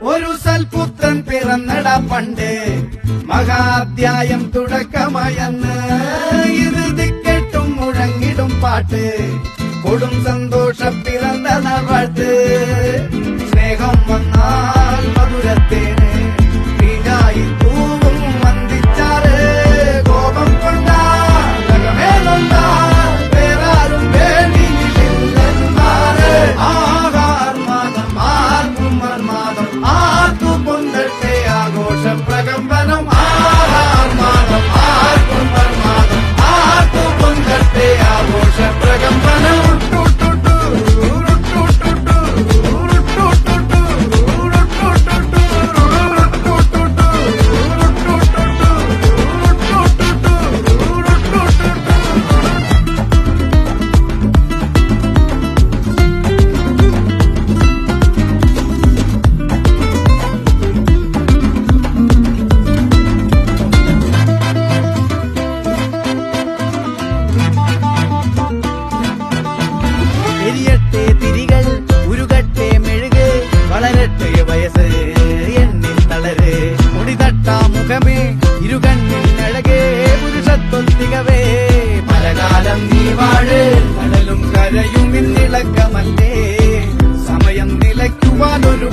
ഒരു സൽപുത്രൻ പിറന്നട പണ്ട് മഹാധ്യായം തുടക്കമയന്ന് ഇത് ദിക്കെട്ടും മുഴങ്ങിടും പാട്ട് കൊടും സന്തോഷ പിറന്ന പാട്ട് സ്നേഹം വന്നാൽ മധുരത്തേന് തീരായി പൂവും വന്ദിച്ചാറ് കോപം കൊണ്ടാകമേ നൊന്താൽ വേറാരും വേണ്ടിയില്ലെന്നാറ് ആഹാർമാദം ആർക്കും മർമാദം ആർക്കു പൊന്തട്ടെ ആഘോഷ പ്രകമ്പനം ആഹാർമാദം ആർക്കും മർമാദം ആർക്കു പൊന്തട്ടെ ആഘോഷ പ്രകമ്പനം എരിയട്ടെ തിരികൾ ഉരുകട്ടെ മെഴുക് വളരട്ടെ വയസ്സ് എണ്ണിൽ തളര് മുടിതട്ടാ മുഖമേ ഇരുകണ്ണിൽ അഴകേ പുരുഷത്വത്തികവേ പലകാലം നീ വാഴ് കടലും കരയും ഇന്നിളക്കമല്ലേ സമയം നിലയ്ക്കുവാനൊരു